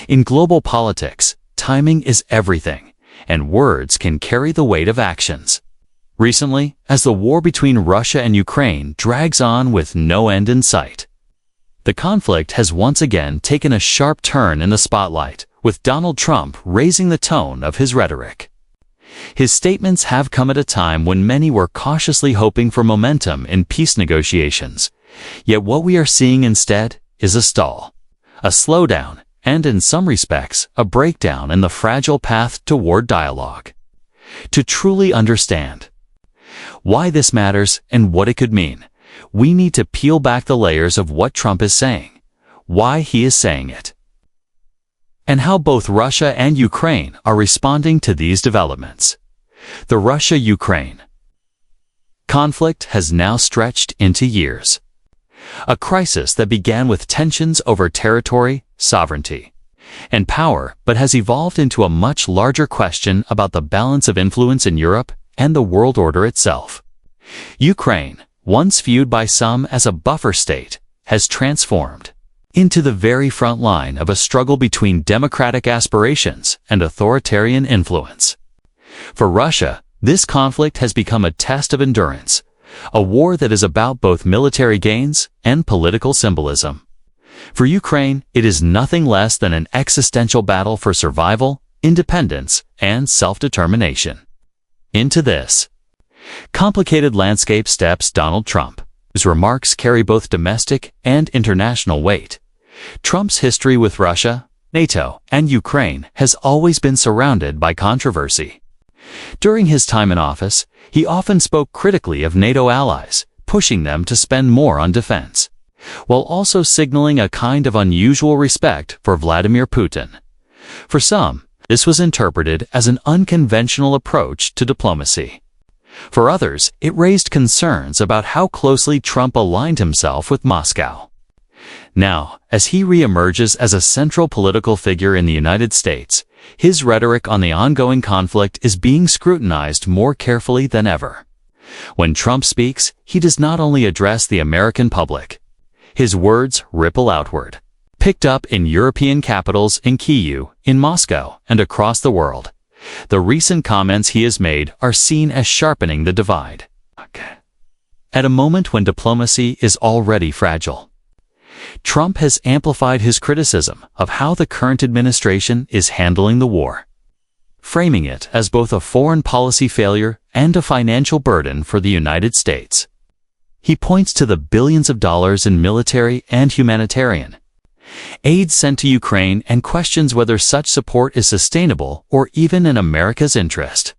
In global politics, timing is everything, and words can carry the weight of actions. Recently, as the war between Russia and Ukraine drags on with no end in sight, the conflict has once again taken a sharp turn in the spotlight, with Donald Trump raising the tone of his rhetoric. His statements have come at a time when many were cautiously hoping for momentum in peace negotiations, yet what we are seeing instead is a stall, a slowdown, and in some respects, a breakdown in the fragile path toward dialogue. To truly understand why this matters and what it could mean, we need to peel back the layers of what Trump is saying, why he is saying it, and how both Russia and Ukraine are responding to these developments. The Russia-Ukraine conflict has now stretched into years. A crisis that began with tensions over territory, sovereignty, and power, but has evolved into a much larger question about the balance of influence in Europe and the world order itself. Ukraine, once viewed by some as a buffer state, has transformed into the very front line of a struggle between democratic aspirations and authoritarian influence. For Russia, this conflict has become a test of endurance, a war that is about both military gains and political symbolism. For Ukraine, it is nothing less than an existential battle for survival, independence, and self-determination. Into this complicated landscape steps Donald Trump, whose remarks carry both domestic and international weight. Trump's history with Russia, NATO, and Ukraine has always been surrounded by controversy. During his time in office, he often spoke critically of NATO allies, pushing them to spend more on defense, while also signaling a kind of unusual respect for Vladimir Putin. For some, this was interpreted as an unconventional approach to diplomacy. For others, it raised concerns about how closely Trump aligned himself with Moscow. Now, as he re-emerges as a central political figure in the United States, his rhetoric on the ongoing conflict is being scrutinized more carefully than ever. When Trump speaks, he does not only address the American public. His words ripple outward, picked up in European capitals, in Kyiv, in Moscow, and across the world. The recent comments he has made are seen as sharpening the divide. At a moment when diplomacy is already fragile, Trump has amplified his criticism of how the current administration is handling the war, framing it as both a foreign policy failure and a financial burden for the United States. He points to the billions of dollars in military and humanitarian aid sent to Ukraine and questions whether such support is sustainable or even in America's interest.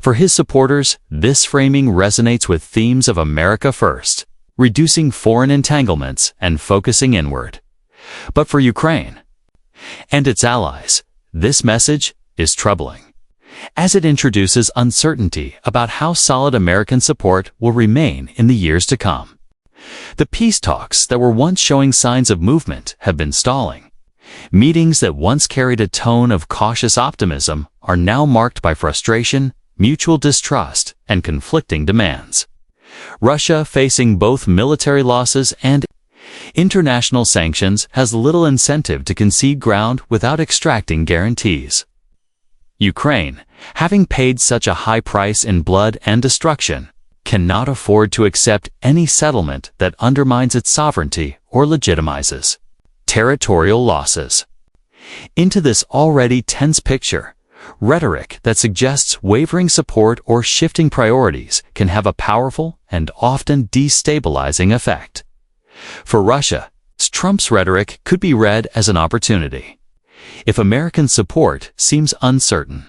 For his supporters, this framing resonates with themes of America First, reducing foreign entanglements and focusing inward. But for Ukraine and its allies, this message is troubling, as it introduces uncertainty about how solid American support will remain in the years to come. The peace talks that were once showing signs of movement have been stalling. Meetings that once carried a tone of cautious optimism are now marked by frustration, mutual distrust, and conflicting demands. Russia, facing both military losses and international sanctions, has little incentive to concede ground without extracting guarantees. Ukraine, having paid such a high price in blood and destruction, cannot afford to accept any settlement that undermines its sovereignty or legitimizes territorial losses. Into this already tense picture, rhetoric that suggests wavering support or shifting priorities can have a powerful and often destabilizing effect. For Russia, Trump's rhetoric could be read as an opportunity. If American support seems uncertain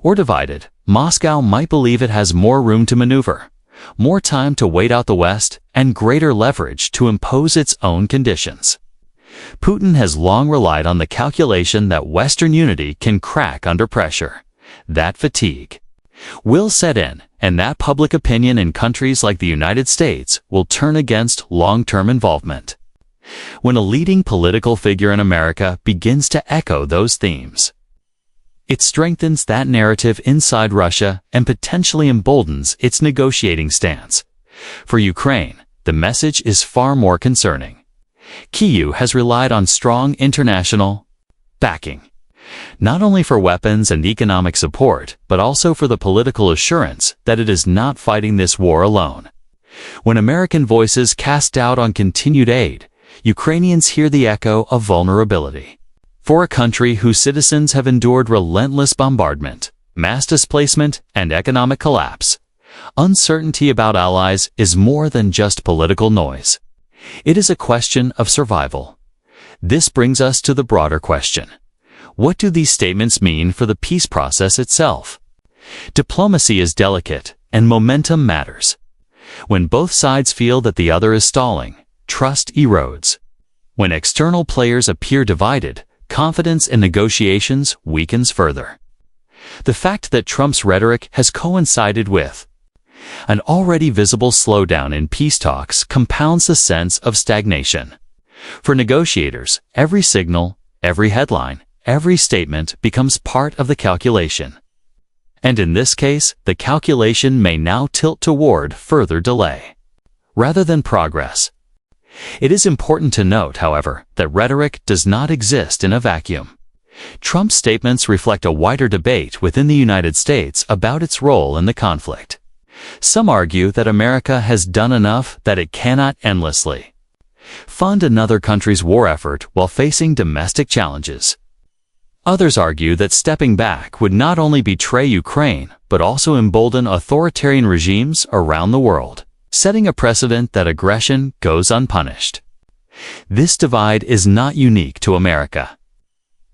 or divided, Moscow might believe it has more room to maneuver, more time to wait out the West, and greater leverage to impose its own conditions. Putin has long relied on the calculation that Western unity can crack under pressure. That fatigue will set in, and that public opinion in countries like the United States will turn against long-term involvement. When a leading political figure in America begins to echo those themes, it strengthens that narrative inside Russia and potentially emboldens its negotiating stance. For Ukraine, the message is far more concerning. Kyiv has relied on strong international backing. Not only for weapons and economic support, but also for the political assurance that it is not fighting this war alone. When American voices cast doubt on continued aid, Ukrainians hear the echo of vulnerability. For a country whose citizens have endured relentless bombardment, mass displacement, and economic collapse, uncertainty about allies is more than just political noise. It is a question of survival. This brings us to the broader question. What do these statements mean for the peace process itself? Diplomacy is delicate, and momentum matters. When both sides feel that the other is stalling, trust erodes. When external players appear divided, confidence in negotiations weakens further. The fact that Trump's rhetoric has coincided with an already visible slowdown in peace talks compounds the sense of stagnation. For negotiators, every signal, every headline, every statement becomes part of the calculation. And in this case, the calculation may now tilt toward further delay, rather than progress. It is important to note, however, that rhetoric does not exist in a vacuum. Trump's statements reflect a wider debate within the United States about its role in the conflict. Some argue that America has done enough that it cannot endlessly fund another country's war effort while facing domestic challenges. Others argue that stepping back would not only betray Ukraine, but also embolden authoritarian regimes around the world, setting a precedent that aggression goes unpunished. This divide is not unique to America.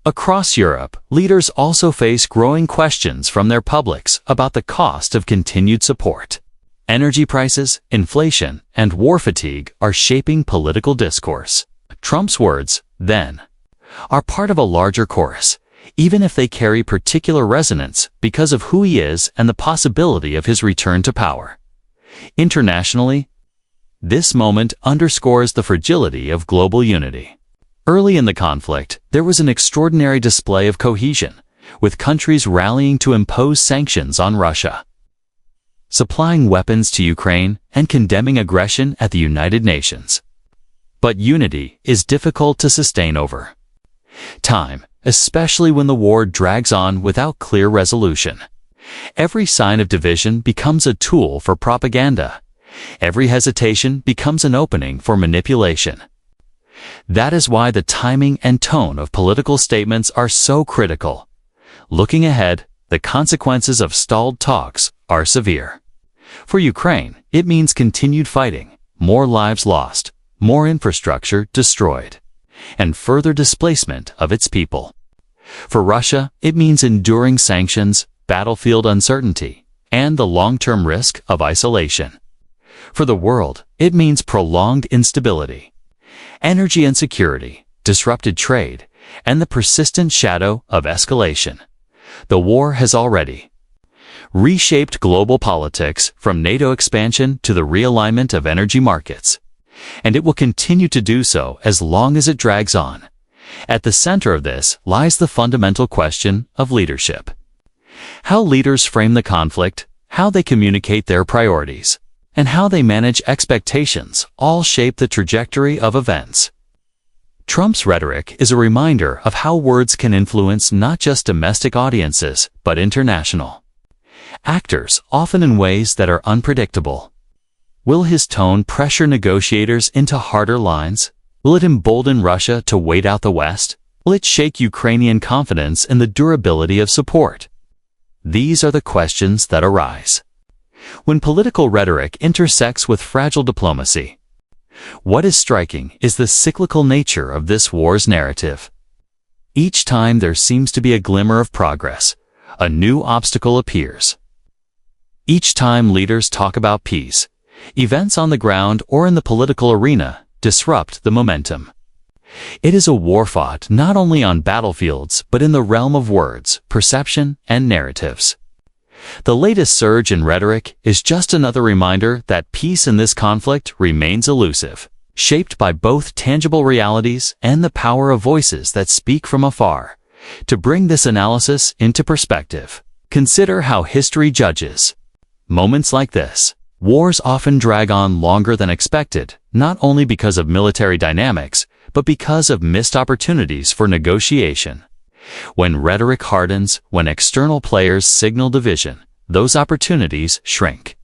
Across Europe, leaders also face growing questions from their publics about the cost of continued support. Energy prices, inflation, and war fatigue are shaping political discourse. Trump's words, then, are part of a larger chorus, even if they carry particular resonance because of who he is and the possibility of his return to power. Internationally, this moment underscores the fragility of global unity. Early in the conflict, there was an extraordinary display of cohesion, with countries rallying to impose sanctions on Russia, supplying weapons to Ukraine, and condemning aggression at the United Nations. But unity is difficult to sustain over time, especially when the war drags on without clear resolution. Every sign of division becomes a tool for propaganda. Every hesitation becomes an opening for manipulation. That is why the timing and tone of political statements are so critical. Looking ahead, the consequences of stalled talks are severe. For Ukraine, it means continued fighting, more lives lost, more infrastructure destroyed, and further displacement of its people. For Russia, it means enduring sanctions, battlefield uncertainty, and the long-term risk of isolation. For the world, it means prolonged instability, energy insecurity, disrupted trade, and the persistent shadow of escalation. The war has already reshaped global politics, from NATO expansion to the realignment of energy markets, and it will continue to do so as long as it drags on. At the center of this lies the fundamental question of leadership. How leaders frame the conflict, how they communicate their priorities, and how they manage expectations all shape the trajectory of events. Trump's rhetoric is a reminder of how words can influence not just domestic audiences, but international actors, often in ways that are unpredictable. Will his tone pressure negotiators into harder lines? Will it embolden Russia to wait out the West? Will it shake Ukrainian confidence in the durability of support? These are the questions that arise when political rhetoric intersects with fragile diplomacy. What is striking is the cyclical nature of this war's narrative. Each time there seems to be a glimmer of progress, a new obstacle appears. Each time leaders talk about peace, events on the ground or in the political arena disrupt the momentum. It is a war fought not only on battlefields but in the realm of words, perception, and narratives. The latest surge in rhetoric is just another reminder that peace in this conflict remains elusive, shaped by both tangible realities and the power of voices that speak from afar. To bring this analysis into perspective, consider how history judges moments like this. Wars often drag on longer than expected, not only because of military dynamics, but because of missed opportunities for negotiation. When rhetoric hardens, when external players signal division, those opportunities shrink.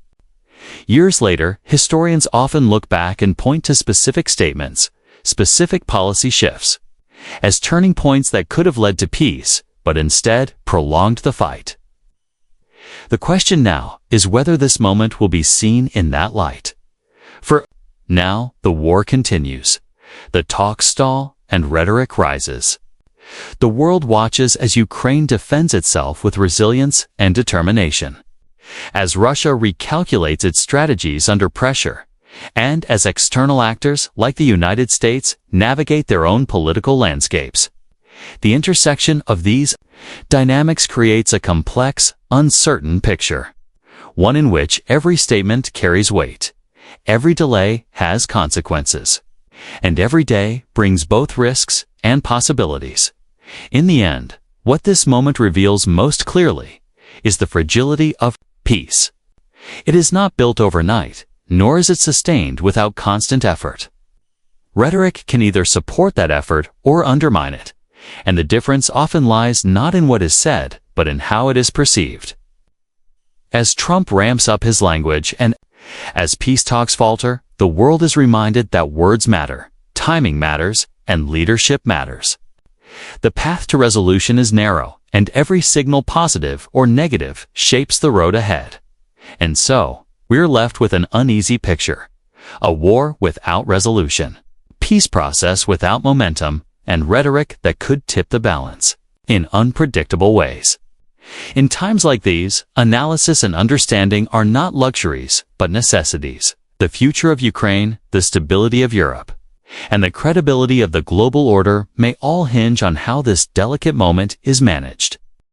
Years later, historians often look back and point to specific statements, specific policy shifts, as turning points that could have led to peace, but instead prolonged the fight. The question now is whether this moment will be seen in that light. For now, the war continues. The talks stall and rhetoric rises. The world watches as Ukraine defends itself with resilience and determination, as Russia recalculates its strategies under pressure, and as external actors like the United States navigate their own political landscapes. The intersection of these dynamics creates a complex, uncertain picture, one in which every statement carries weight, every delay has consequences, and every day brings both risks and possibilities. In the end, what this moment reveals most clearly is the fragility of peace. It is not built overnight, nor is it sustained without constant effort. Rhetoric can either support that effort or undermine it, and the difference often lies not in what is said, but in how it is perceived. As Trump ramps up his language and as peace talks falter, the world is reminded that words matter, timing matters, and leadership matters. The path to resolution is narrow, and every signal, positive or negative, shapes the road ahead. And so, we're left with an uneasy picture: a war without resolution, peace process without momentum, and rhetoric that could tip the balance in unpredictable ways. In times like these, analysis and understanding are not luxuries, but necessities. The future of Ukraine, the stability of Europe, and the credibility of the global order may all hinge on how this delicate moment is managed.